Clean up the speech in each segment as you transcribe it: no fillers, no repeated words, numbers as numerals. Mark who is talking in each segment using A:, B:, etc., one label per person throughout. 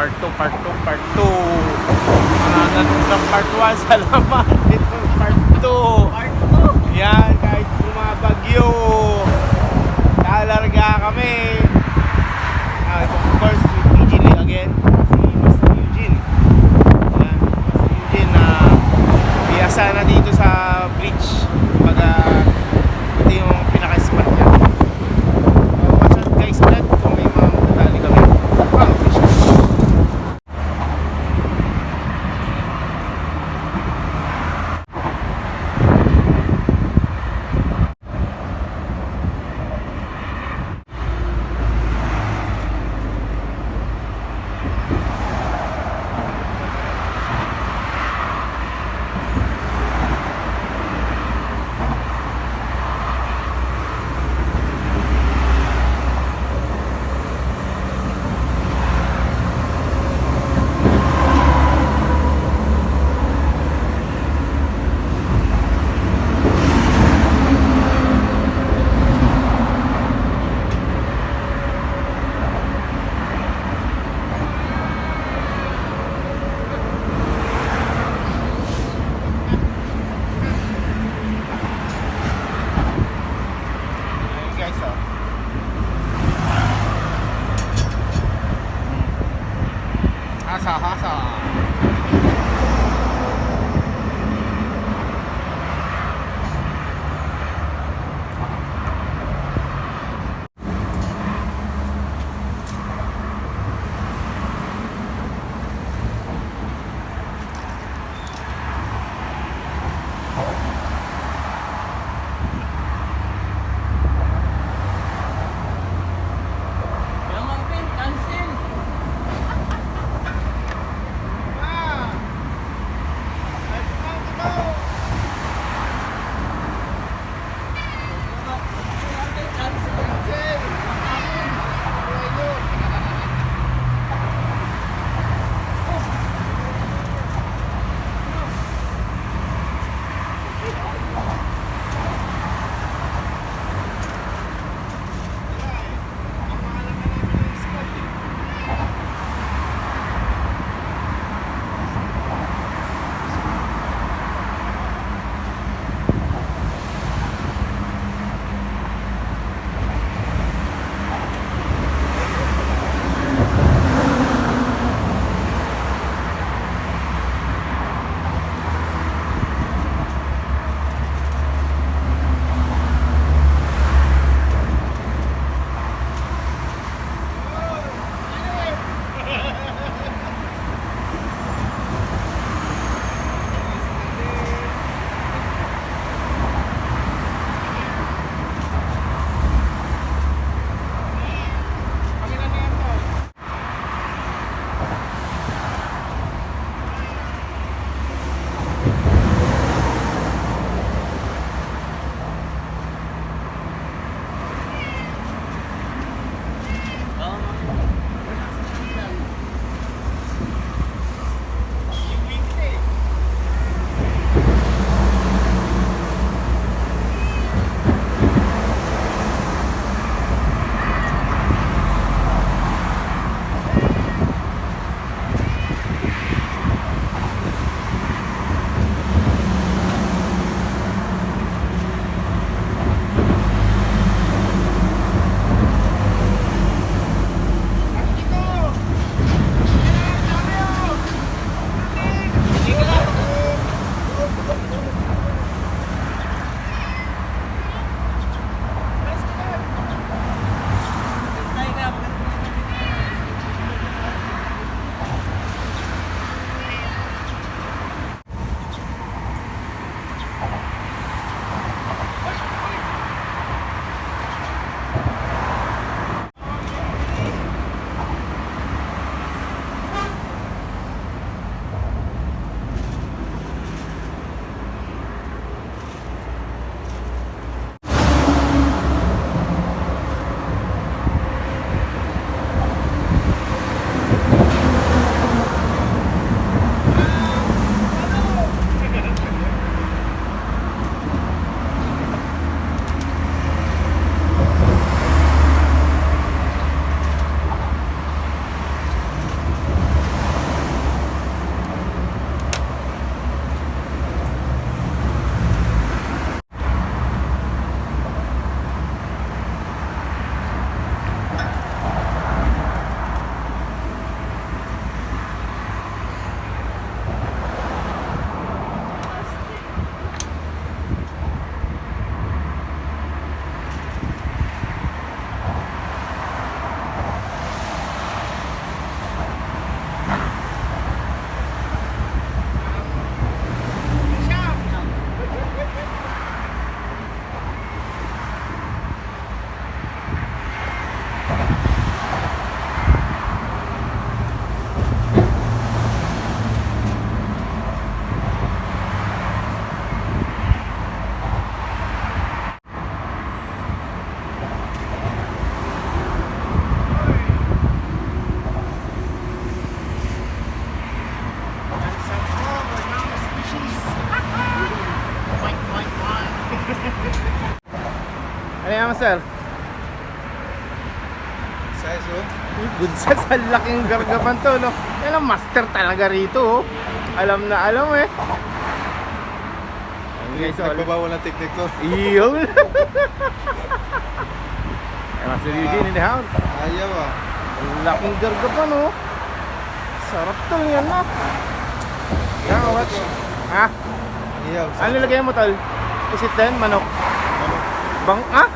A: part 2, part 2, part 2. Mga nanonood part 1, salamat. Ito part 2.
B: Part
A: Yan, kahit bumabagyo, lalarga kami. Ito of course, with Eugene again. Si Master Eugene. Yan, Master Eugene na biyasa na dito sa bridge. Pag ito yung pinaka-spot niya. Watch out guys ulit kung may mga matali kami. Official. Hasa-hasa. sir?
B: Size oh.
A: Good size. Ang laking gargapan to, no? Yan ang master talaga rito, oh. Alam na alam eh. Guys,
B: Nagbabawal ng technique to.
A: Iyon. Master Eugene in the house.
B: Ayaw ah.
A: Ang laking gargapan, oh. Sarap to yan, no? Yan, watch. Ha?
B: Ayaw.
A: Ano lagay mo, tol? Isit din, manok. Bang, ah?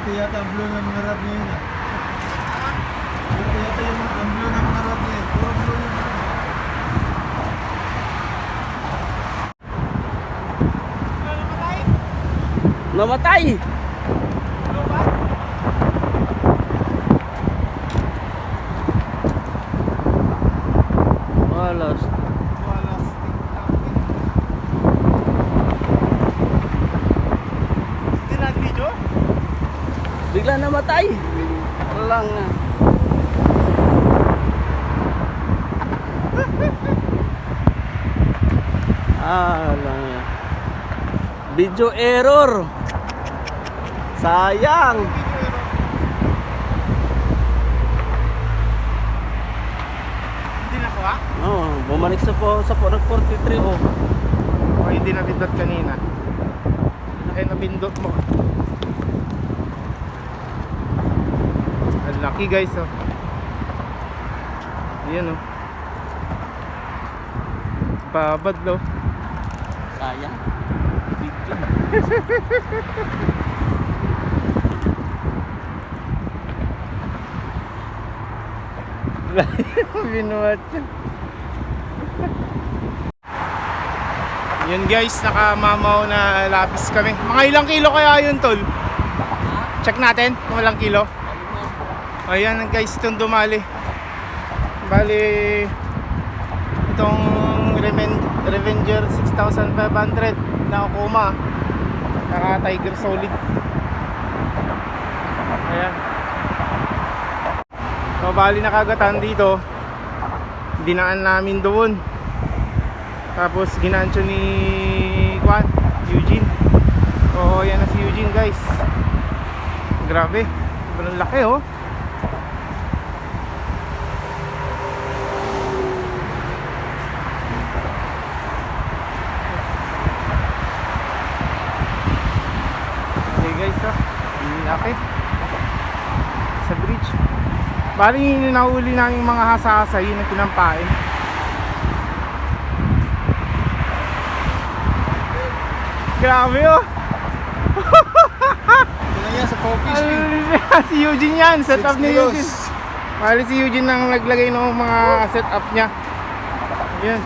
B: Ito yata ang blue ng mga rad niya yun ah. Ito yata yung ang blue ng mga rad niya. Puro blue yung mga rad.
C: Namatay! Walas. Bigla namatay. Lang. Lang. Video error. Sayang.
A: Hindi na ko, ha?
C: Oh, bumalik sa ng 43 oh.
A: O, hindi napindot kanina. Eh, napindot mo. Ang laki, guys, oh. Ayan, oh. Babad, lo.
C: Sayang. Video.
A: Binuhat yun. Yun guys, nakamamaw na lapis kami. Mga ilang kilo kaya yun, tol? Check natin kung ilang kilo. Ayan guys, itong dumali. Bali, itong Revenger 6,500 na Okuma. Naka Tiger Solid. Ayan. So bali nakagatan dito, dinaan namin doon. Tapos ginancho ni Eugene. Oo, yan na si Eugene, guys. Grabe, sobrang laki, oh. Okay guys, oh, ang laki sa bridge. Bali, nahuli namin mga hasa-hasa, yun ang pinampain. Grabe, oh.
B: Ito yan sa power fishing.
A: Si Eugene yan, setup
B: 6
A: ni
B: kilos.
A: Eugene. Bali si Eugene ang naglagay ng mga setup niya. Yan.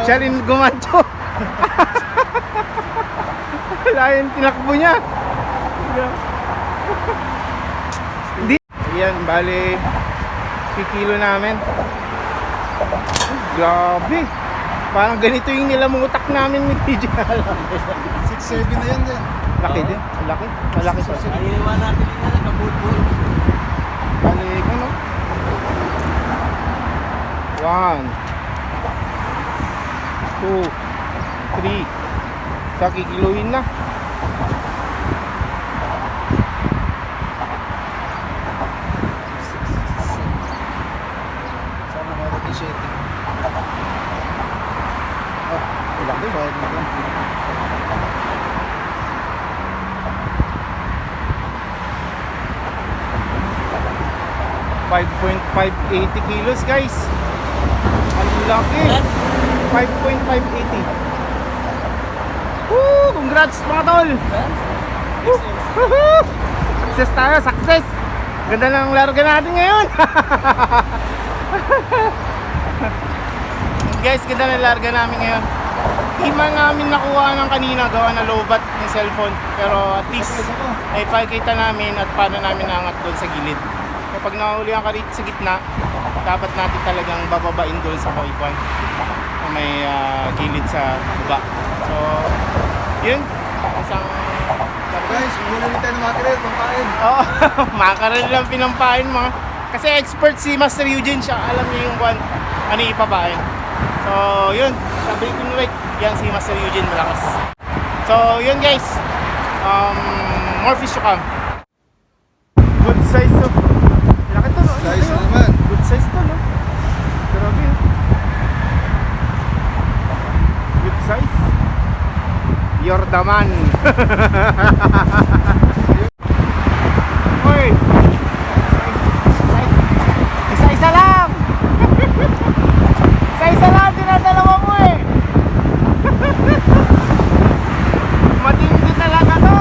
A: Siya rin gumancho. Wala yung tinakbo niya. Hindi. Yan, bali kikilo namin. Grabe. Parang ganito yung nilamutak namin ni TJ.
B: 6'7" na yan din.
A: Laki din. Malaki. Malaki sa
C: Ayun natin yung nagkabulbul.
A: balik ano? 1 2 3 sa kikiluhin na.
B: Sana meron din shade.
A: Laki.
B: 5 na lang.
A: 5.580 kilos, guys. Ang laki. 5.580. Woo! Congrats mga tol. Woohoo! Success tayo, success. Ganda ng larga natin ngayon. guys, ganda na larga namin ngayon. Di man namin nakuha ng kanina, gawa na lowbat yung cellphone. Pero at least ay pakita namin at paano namin naangat doon sa gilid. Kapag nahulihan ka rito sa gitna, dapat natin talagang bababain doon sa kuikuan. May gilid sa baba. So, yun. Isang...
B: Guys, muna rin tayo ng makarel, pampain.
A: Oo, makarel lang pinampain mga. Kasi expert si Master Eugene siya. Alam niya yung kwan, ano yung ipapain. So, yun. Sabi ko nung yan si Master Eugene malakas. So, yun guys. More fish to come. Good size to. Laki to, no?
B: Size na naman.
A: Good size to, no? Grabe. Good size. You're the man. Uy. Isa-isa lang. Isa-isa lang dinadalawa mo eh. Matindi talaga to.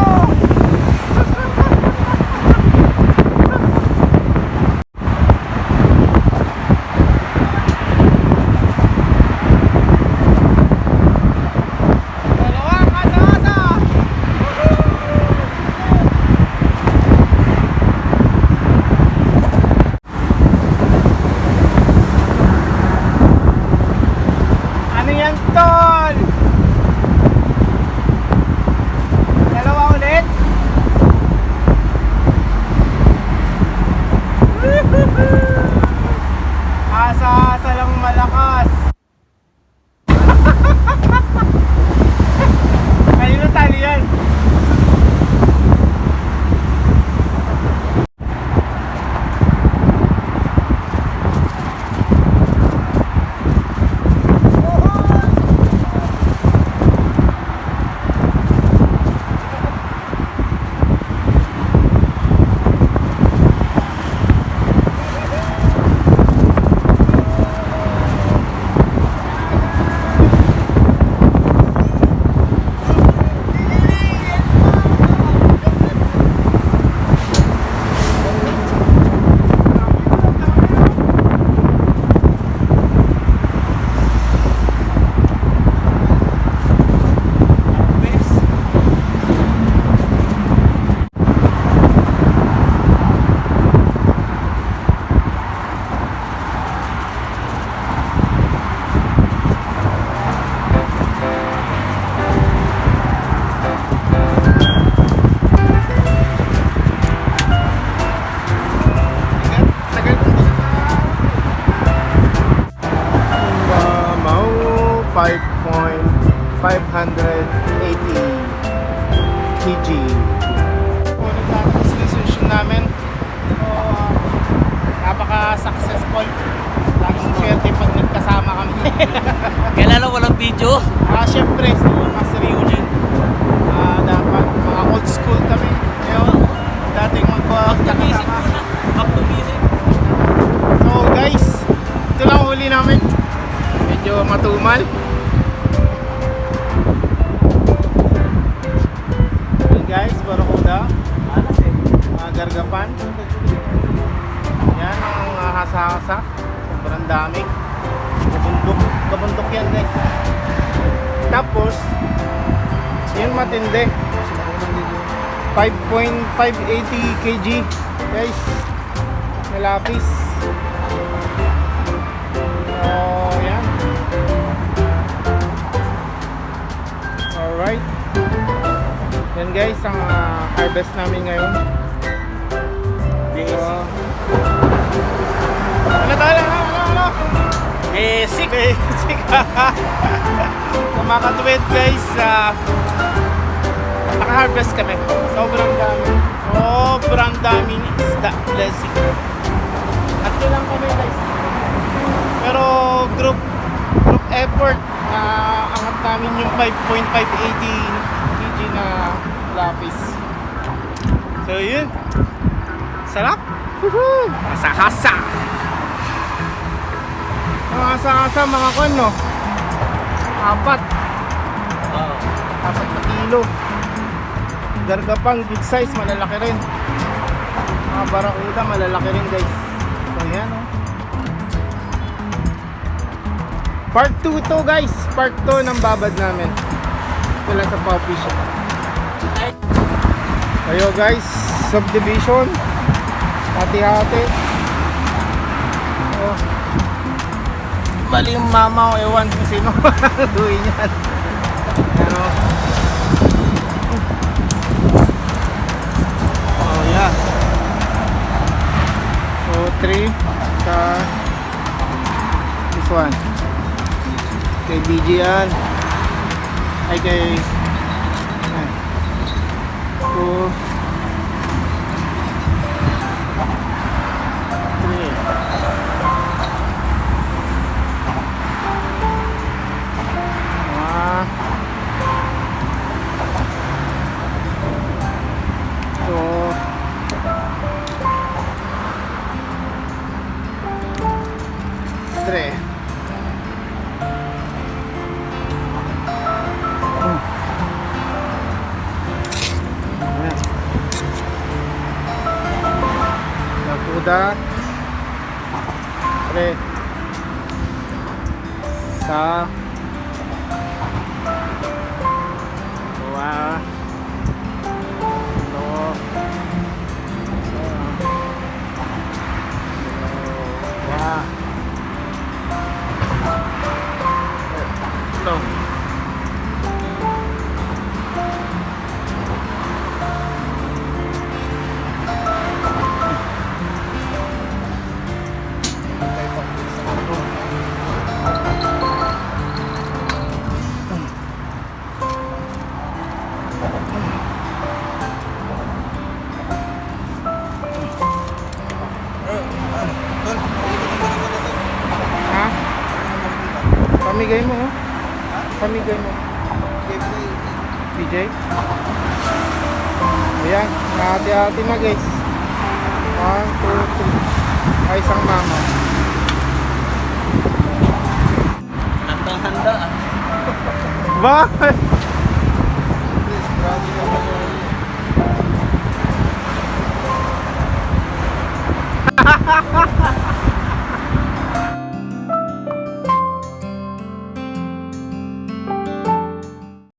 A: Ano yan, tol? Dalawa ulit? Asa-asa lang malakas. Kanino tali yan? kg. Nagtapos decision namin. So, napaka-successful. Laging swerte pag nagkasama kami.
C: Kailan walang video?
A: Syempre, si Master Eugene. Dapat mga old school kami. Ngayon, dating
C: Pagkakisip
A: magkakasama.
C: mo na. Back to basic.
A: So guys, ito lang huli namin. Medyo matumal. Hey guys, Barakuda.
C: Alas eh.
A: Gargapan. Yan ang hasa-hasa. Sobrang dami. Kabundok yan guys. Tapos, yan matindi. 5.580 kg guys. Malapis. So, yan. Alright. Yan guys, ang harvest namin ngayon.
C: Basic.
A: Ano tayo? Ano?
C: Basic.
A: Basic. Kumakatuwid guys. Naka-harvest kami. Sobrang daming isda. Blessing. At lang kami guys. Pero group effort na angat namin yung 5.580 kg na lapis. So yun. Sarap. Woohoo! Hasa-hasa. Mga hasa-hasa mga kon no. 4 na kilo. Gargapang good size, malalaki rin. Mga barakuda, malalaki rin guys. So yan oh. Part 2 to guys. Part 2 ng babad namin. Ito lang sa puppy shop. Ayo guys, subdivision. Hati-hati. Oh. Bali yung mama ko, ewan kung sino duhin yan. Ano? Oh yeah. So 3 sa this one. Kay BG yan. Ay kay 2 3. Nakuda 3 sa 2 Slow. Ha? Pamigay mo, oh. Pamigay mo. PJ? Ayan, hati-hati na guys. 1, 2, 3. Ay, isang mama.
C: Handang-handa ah.
A: Bakit?
B: Please, grabe naman yung